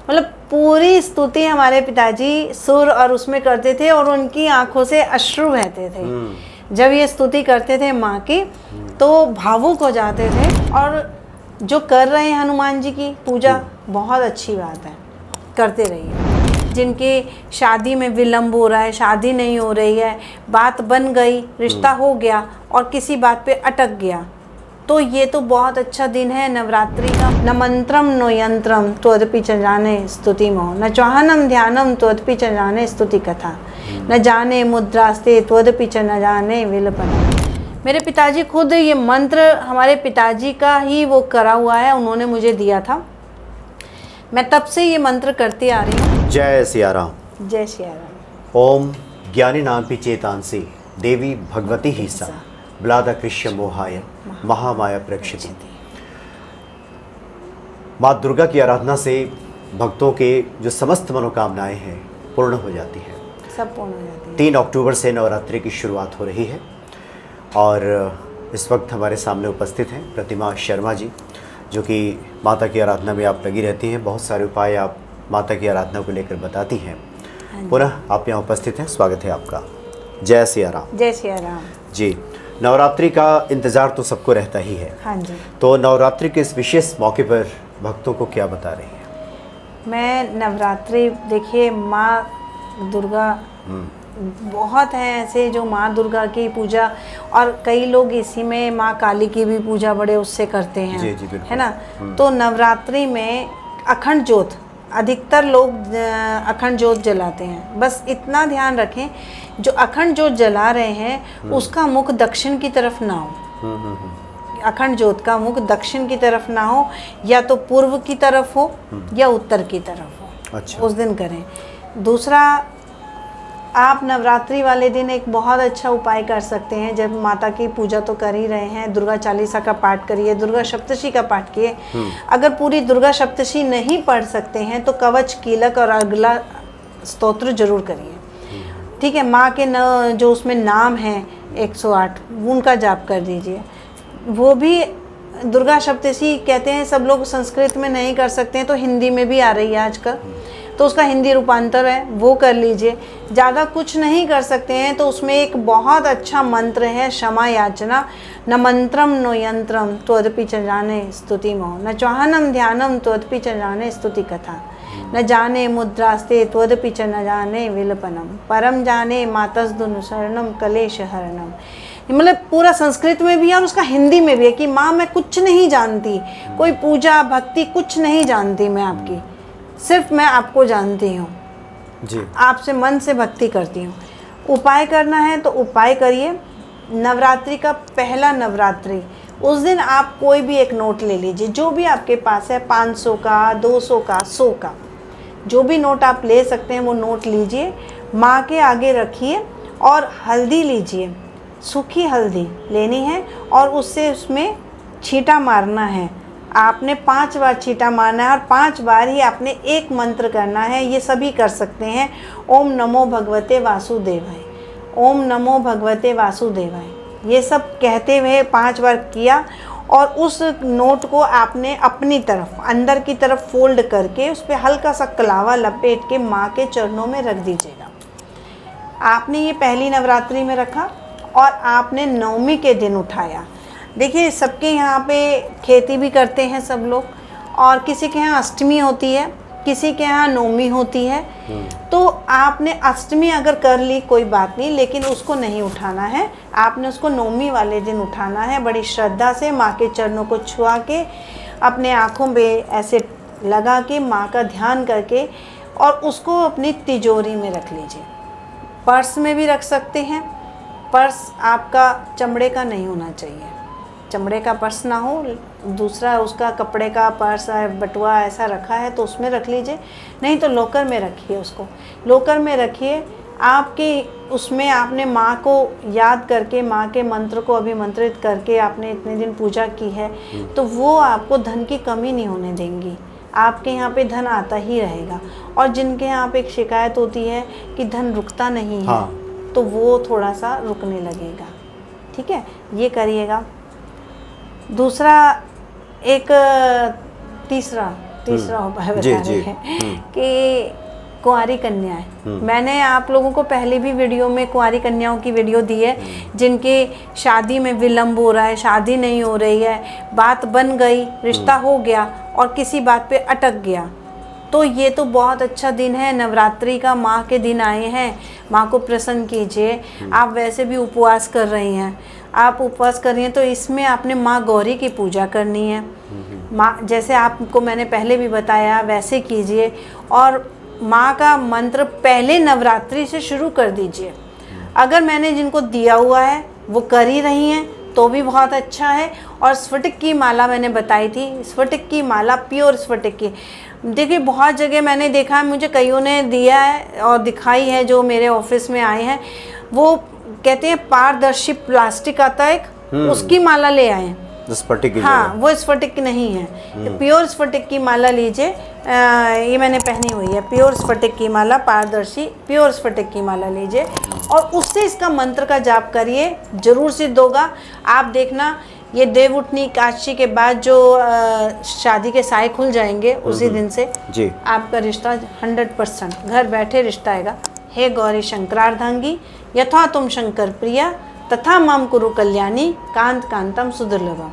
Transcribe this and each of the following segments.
मतलब पूरी स्तुति हमारे पिताजी सुर और उसमें करते थे और उनकी आंखों से अश्रु बहते थे जब ये स्तुति करते थे माँ की, तो भावुक हो जाते थे। और जो कर रहे हैं हनुमान जी की पूजा, बहुत अच्छी बात है, करते रहिए। जिनकी शादी में विलम्ब हो रहा है, शादी नहीं हो रही है, बात बन गई, रिश्ता हो गया और किसी बात पे अटक गया, तो ये तो बहुत अच्छा दिन है नवरात्रि का। न मंत्रम नो यंत्रम त्वदपि च जाने स्तुति मोह, न चौहनम ध्यानम त्वदपि च जाने स्तुति कथा, न जाने मुद्रास्ते त्वदपि च न जाने विलपना। मेरे पिताजी खुद ये मंत्र हमारे पिताजी का ही वो करा हुआ है, उन्होंने मुझे दिया था। मैं तब से ये मंत्र करती आ रही हूँ। जय सिया राम। जय सिया राम। ओम ज्ञानी नाम चेतांसी देवी भगवती ही सा ब्लादा कृष्य मोहाय महामाया प्रेक्षित। माँ दुर्गा की आराधना से भक्तों के जो समस्त मनोकामनाएं हैं पूर्ण हो जाती है। सब पूर्ण हो जाती है। 3 अक्टूबर से नवरात्रि की शुरुआत हो रही है और इस वक्त हमारे सामने उपस्थित हैं प्रतिमा शर्मा जी, जो कि माता की आराधना में आप लगी रहती हैं। बहुत सारे उपाय आप माता की आराधना को लेकर बताती हैं। पुनः आप यहाँ उपस्थित हैं, स्वागत है आपका। जय सिया राम। जय सिया राम जी। नवरात्रि का इंतज़ार तो सबको रहता ही है। हाँ जी। तो नवरात्रि के इस विशेष मौके पर भक्तों को क्या बता रही हैं? मैं नवरात्रि, देखिए माँ दुर्गा बहुत हैं ऐसे जो माँ दुर्गा की पूजा, और कई लोग इसी में माँ काली की भी पूजा बड़े उससे करते हैं। जी जी बिल्कुल। है ना। तो नवरात्रि में अखंड ज्योत, अधिकतर लोग अखंड ज्योत जलाते हैं। बस इतना ध्यान रखें, जो अखंड ज्योत जला रहे हैं उसका मुख दक्षिण की तरफ ना हो। अखंड ज्योत का मुख दक्षिण की तरफ ना हो, या तो पूर्व की तरफ हो या उत्तर की तरफ हो। अच्छा। उस दिन करें। दूसरा, आप नवरात्रि वाले दिन एक बहुत अच्छा उपाय कर सकते हैं। जब माता की पूजा तो कर ही रहे हैं, दुर्गा चालीसा का पाठ करिए, दुर्गा सप्तशी का पाठ किए। अगर पूरी दुर्गा सप्तशी नहीं पढ़ सकते हैं तो कवच, कीलक और अगला स्तोत्र जरूर करिए। ठीक है। माँ के जो उसमें नाम हैं 108, उनका जाप कर दीजिए। वो भी दुर्गा सप्तशी कहते हैं, सब लोग संस्कृत में नहीं कर सकते हैं तो हिंदी में भी आ रही है आजकल, तो उसका हिंदी रूपांतर है, वो कर लीजिए। ज़्यादा कुछ नहीं कर सकते हैं तो उसमें एक बहुत अच्छा मंत्र है क्षमा याचना। न मंत्रम नो यंत्रम त्वदपि च जाने स्तुति मोह, न चौहनम ध्यानम त्वदपि च जाने स्तुति कथा, न जाने मुद्रास्ते त्वदपि च न जाने विलपनम, परम जाने मातस्दुन शरणम कलेश हरणम। मतलब पूरा संस्कृत में भी है और उसका हिंदी में भी है कि माँ मैं कुछ नहीं जानती, कोई पूजा भक्ति कुछ नहीं जानती मैं आपकी, सिर्फ मैं आपको जानती हूँ जी, आपसे मन से भक्ति करती हूँ। उपाय करना है तो उपाय करिए। नवरात्रि का पहला नवरात्रि, उस दिन आप कोई भी एक नोट ले लीजिए, जो भी आपके पास है, 500 का, 200 का, 100 का, जो भी नोट आप ले सकते हैं वो नोट लीजिए, माँ के आगे रखिए और हल्दी लीजिए, सूखी हल्दी लेनी है और उसमें छींटा मारना है। आपने 5 बार छींटा मारना है और 5 बार ही आपने एक मंत्र करना है। ये सभी कर सकते हैं। ओम नमो भगवते वासुदेवाय, ओम नमो भगवते वासुदेवाय, ये सब कहते हुए 5 बार किया और उस नोट को आपने अपनी तरफ अंदर की तरफ फोल्ड करके उस पर हल्का सा कलावा लपेट के माँ के चरणों में रख दीजिएगा। आपने ये पहली नवरात्रि में रखा और आपने नवमी के दिन उठाया। देखिए सबके यहाँ पे खेती भी करते हैं सब लोग, और किसी के यहाँ अष्टमी होती है, किसी के यहाँ नवमी होती है। तो आपने अष्टमी अगर कर ली कोई बात नहीं, लेकिन उसको नहीं उठाना है, आपने उसको नवमी वाले दिन उठाना है। बड़ी श्रद्धा से माँ के चरणों को छुआ के, अपने आँखों पे ऐसे लगा के माँ का ध्यान करके, और उसको अपनी तिजोरी में रख लीजिए। पर्स में भी रख सकते हैं। पर्स आपका चमड़े का नहीं होना चाहिए, चमड़े का पर्स ना हो, दूसरा उसका कपड़े का पर्स है, बटुआ ऐसा रखा है तो उसमें रख लीजिए, नहीं तो लॉकर में रखिए। उसको लॉकर में रखिए। आपके उसमें आपने माँ को याद करके, माँ के मंत्र को अभिमंत्रित करके आपने इतने दिन पूजा की है, तो वो आपको धन की कमी नहीं होने देंगी। आपके यहाँ पे धन आता ही रहेगा। और जिनके यहाँ पे एक शिकायत होती है कि धन रुकता नहीं है, तो वो थोड़ा सा रुकने लगेगा। ठीक है, ये करिएगा। दूसरा, एक तीसरा, तीसरा उपाय जी, बता जी। रहे हैं कि कुंवारी कन्याएं, मैंने आप लोगों को पहले भी वीडियो में कुंवारी कन्याओं की वीडियो दी है जिनके शादी में विलम्ब हो रहा है, शादी नहीं हो रही है, बात बन गई, रिश्ता हो गया और किसी बात पे अटक गया, तो ये तो बहुत अच्छा दिन है। नवरात्रि का माँ के दिन आए हैं, माँ को प्रसन्न कीजिए। आप वैसे भी उपवास कर रही हैं, आप उपवास कर रही हैं तो इसमें आपने माँ गौरी की पूजा करनी है। माँ जैसे आपको मैंने पहले भी बताया वैसे कीजिए और माँ का मंत्र पहले नवरात्रि से शुरू कर दीजिए। अगर मैंने जिनको दिया हुआ है वो कर ही रही हैं तो भी बहुत अच्छा है। और स्फटिक की माला मैंने बताई थी, स्फटिक की माला, प्योर स्फटिक की। देखिए बहुत जगह मैंने देखा है, मुझे कईयों ने दिया है और दिखाई है, जो मेरे ऑफिस में आए हैं, वो कहते हैं पारदर्शी प्लास्टिक आता है एक, उसकी माला ले आए हैं। स्फटिक की हाँ, वो स्फटिक नहीं है, प्योर स्फटिक की माला लीजिए। ये मैंने पहनी हुई है, प्योर स्फटिक की माला, पारदर्शी प्योर स्फटिक की माला लीजिए और उससे इसका मंत्र का जाप करिए, जरूर सिद्ध होगा। आप देखना, ये देवउठनी एकादशी के बाद जो शादी के साए खुल जाएंगे उसी दिन से जी। आपका रिश्ता 100% घर बैठे रिश्ता आएगा। हे गौरी शंकरार्धांगी यथा तुम शंकर प्रिया तथा माम कुरु कल्याणी कांत कांतम सुदुर्लभम।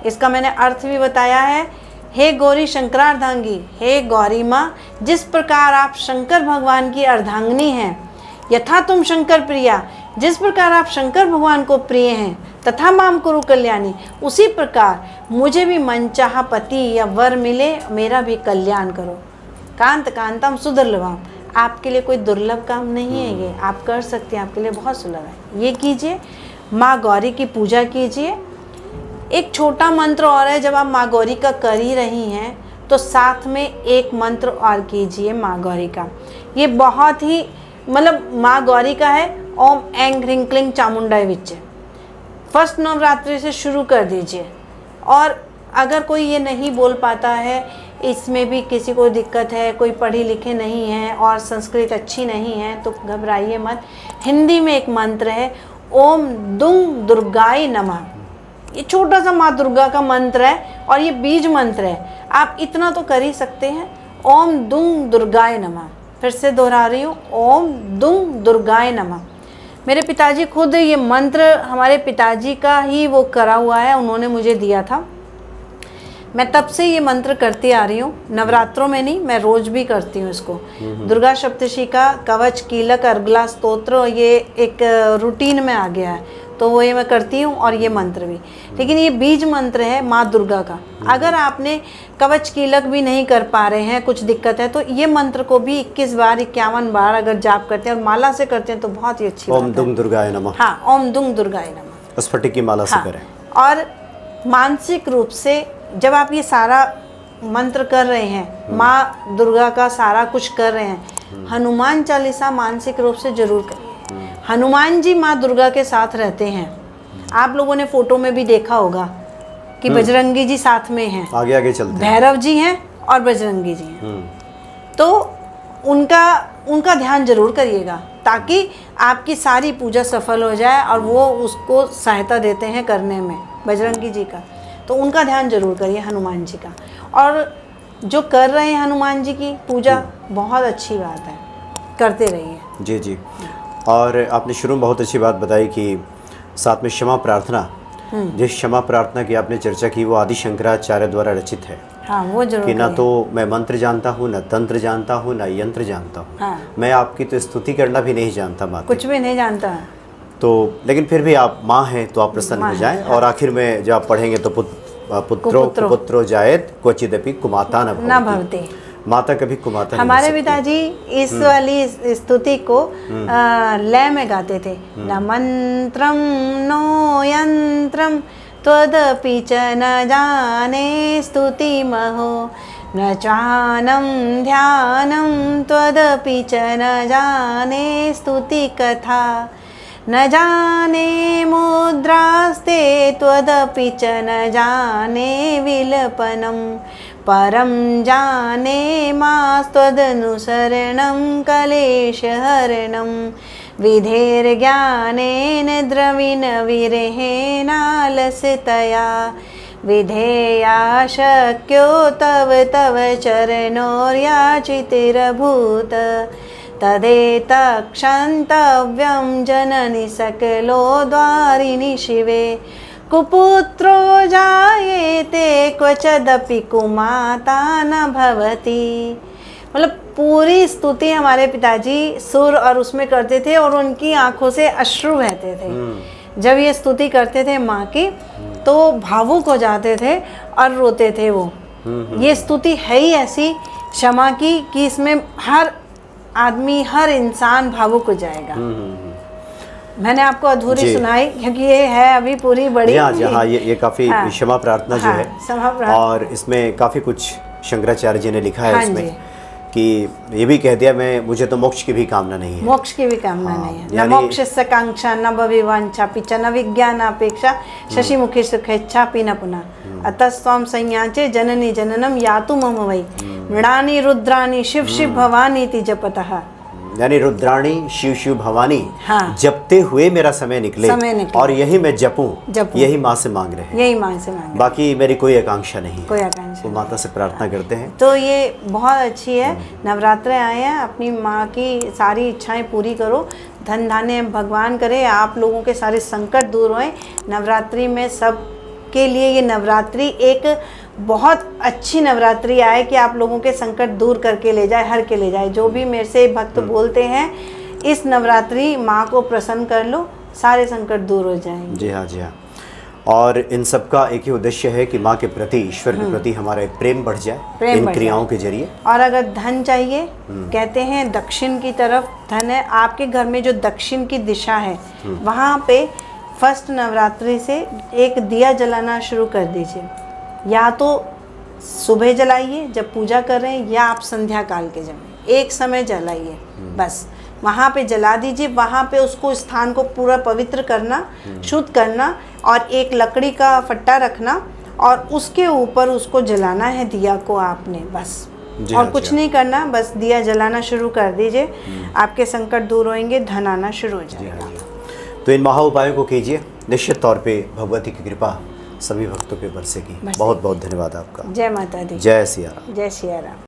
इसका मैंने अर्थ भी बताया है। हे गौरी शंकरार्धांगी, हे गौरी माँ, जिस प्रकार आप शंकर भगवान की अर्धांगिनी हैं, यथा तुम शंकर प्रिया, जिस प्रकार आप शंकर भगवान को प्रिय हैं, तथा माम कुरु कल्याणी, उसी प्रकार मुझे भी मनचाहा पति या वर मिले, मेरा भी कल्याण करो। कांत कांतम सुदुर्लभम, आपके लिए कोई दुर्लभ काम नहीं है, ये आप कर सकते हैं, आपके लिए बहुत सुलभ है। ये कीजिए, माँ गौरी की पूजा कीजिए। एक छोटा मंत्र और है, जब आप माँ गौरी का कर ही रही हैं तो साथ में एक मंत्र और कीजिए माँ गौरी का। ये बहुत ही मतलब माँ गौरी का है, ओम ऐं ह्रीं क्लीं चामुंडाय विच्चे। फर्स्ट नवरात्रि से शुरू कर दीजिए। और अगर कोई ये नहीं बोल पाता है, इसमें भी किसी को दिक्कत है, कोई पढ़ी लिखे नहीं है और संस्कृत अच्छी नहीं है, तो घबराइए मत। हिंदी में एक मंत्र है, ओम दुंग दुर्गाय नमः। ये छोटा सा माँ दुर्गा का मंत्र है और ये बीज मंत्र है, आप इतना तो कर ही सकते हैं। ओम दुंग दुर्गाय नमः। फिर से दोहरा रही हूँ, ओम दुंग दुर्गाय नमः। मेरे पिताजी खुद ये मंत्र, हमारे पिताजी का ही वो करा हुआ है, उन्होंने मुझे दिया था। मैं तब से ये मंत्र करती आ रही हूँ, नवरात्रों में नहीं, मैं रोज भी करती हूँ इसको। दुर्गा सप्तशी का कवच, कीलक, अर्गला स्तोत्र, ये एक रूटीन में आ गया है, तो वो ये मैं करती हूँ और ये मंत्र भी। लेकिन ये बीज मंत्र है माँ दुर्गा का। अगर आपने कवच कीलक भी नहीं कर पा रहे हैं, कुछ दिक्कत है, तो ये मंत्र को भी 21 बार 51 बार अगर जाप करते हैं और माला से करते हैं तो बहुत ही अच्छी बात है। ओम दुंग दुर्गाय नमः। हाँ, ओम दुंग दुर्गाय नमः। स्फटिक की माला से करें। और मानसिक रूप से जब आप ये सारा मंत्र कर रहे हैं, माँ दुर्गा का सारा कुछ कर रहे हैं, हनुमान चालीसा मानसिक रूप से जरूर करिए। हनुमान जी माँ दुर्गा के साथ रहते हैं। आप लोगों ने फोटो में भी देखा होगा कि बजरंगी जी साथ में हैं, आगे आगे चलते हैं, भैरव जी हैं और बजरंगी जी हैं। तो उनका ध्यान जरूर करिएगा ताकि आपकी सारी पूजा सफल हो जाए और वो उसको सहायता देते हैं करने में, बजरंगी जी का। तो उनका ध्यान जरूर करिए, हनुमान जी का। और जो कर रहे हैं हनुमान जी की पूजा, बहुत अच्छी बात है, करते रहिए। जी जी। और आपने शुरू में बहुत अच्छी बात बताई कि साथ में क्षमा प्रार्थना, जिस क्षमा प्रार्थना की आपने चर्चा की वो आदि शंकराचार्य द्वारा रचित है। हाँ, वो जरूर कि ना तो मैं मंत्र जानता हूँ, ना तंत्र जानता हूँ, ना यंत्र जानता हूँ। हाँ। मैं आपकी तो स्तुति करना भी नहीं जानता माता, कुछ भी नहीं जानता। तो लेकिन फिर भी आप माँ हैं तो आप प्रसन्न हो जाएं। और आखिर में जब आप पढ़ेंगे तो पुत्रो जायत क्वचिदपि कुमाता न भवति। माता कभी कुमाता नहीं। हमारे पिताजी इस वाली स्तुति को लय में गाते थे। न मंत्रम नो यंत्रम त्वदपि च न जाने स्तुति महो, न चानम ध्यानम त्वदपि च न जाने स्तुति कथा, न जाने मुद्रास्ते त्वदपि च न जाने विलपनम, परम जाने मास्त्वदनुसरणं कलेशहरणं, विधेर्ज्ञानेन द्रविण विरहेणालसतया, विधेया शक्यो तव तव चरणोर्याचितिरभूत तदेतक्षन्तव्यं जननि सकलो द्वारिणि शिवे कुपुत्रो जायेते क्वचदपि कुमाता न भवति। मतलब पूरी स्तुति हमारे पिताजी सुर और उसमें करते थे और उनकी आंखों से अश्रु बहते थे। जब ये स्तुति करते थे माँ की तो भावुक हो जाते थे और रोते थे वो। ये स्तुति है ही ऐसी क्षमा की कि इसमें हर आदमी हर इंसान भावुक हो जाएगा। मैंने आपको अधूरी सुनाई क्योंकि ये है अभी पूरी बड़ी। हाँ, ये काफी क्षमा प्रार्थना जो है, और इसमें काफी कुछ शंकराचार्य जी ने लिखा है इसमें कि ये भी कह दिया मुझे तो मोक्ष की भी कामना नहीं है। मोक्ष की भी कामना नहीं है। न मोक्षस्य कांक्षा न भविवांछा पिच न विज्ञानापेक्षा शशिमुखी सुखेच्छा पि न पुनः अतस्त्वां संयाचे जननी जननम यातु मम वै मृणानि रुद्राणि शिव शिव भवानी ति जपतः। यानी रुद्राणी शिव शिव भवानी जपते हुए मेरा समय निकले और यही मैं जपूं, यही माँ से मांग रहे हैं, यही माँ से मांग रहे। बाकी मेरी कोई आकांक्षा नहीं, कोई आकांक्षा, वो माता से प्रार्थना करते हैं। तो ये बहुत अच्छी है। नवरात्रे आए हैं, अपनी माँ की सारी इच्छाएं पूरी करो, धन धान्य भगवान करे, आप लोगों के सारे संकट दूर होएं। नवरात्रि में सब के लिए ये नवरात्रि एक बहुत अच्छी नवरात्रि आए कि आप लोगों के संकट दूर करके ले जाए, हर के ले जाए। जो भी मेरे से भक्त बोलते हैं इस नवरात्रि माँ को प्रसन्न कर लो, सारे संकट दूर हो जाएंगे। जी हाँ, जी हाँ। और इन सब का एक ही उद्देश्य है कि माँ के प्रति, ईश्वर के प्रति हमारा एक प्रेम बढ़ जाए इन क्रियाओं के जरिए। और अगर धन चाहिए, कहते हैं दक्षिण की तरफ धन है, आपके घर में जो दक्षिण की दिशा है वहाँ पे फर्स्ट नवरात्रि से एक दिया जलाना शुरू कर दीजिए। या तो सुबह जलाइए जब पूजा कर रहे हैं, या आप संध्या काल के समय एक समय जलाइए, बस वहाँ पे जला दीजिए। वहाँ पे उसको स्थान को पूरा पवित्र करना, शुद्ध करना, और एक लकड़ी का फट्टा रखना और उसके ऊपर उसको जलाना है दिया को आपने, बस और कुछ नहीं करना, बस दिया जलाना शुरू कर दीजिए। आपके संकट दूर होंगे, धन आना शुरू हो जाएगा। तो इन महा उपायों को कीजिए, निश्चित तौर पे भगवती की कृपा सभी भक्तों पे बरसेगी। बहुत बहुत धन्यवाद आपका। जय माता दी। जय सिया राम। जय सिया राम।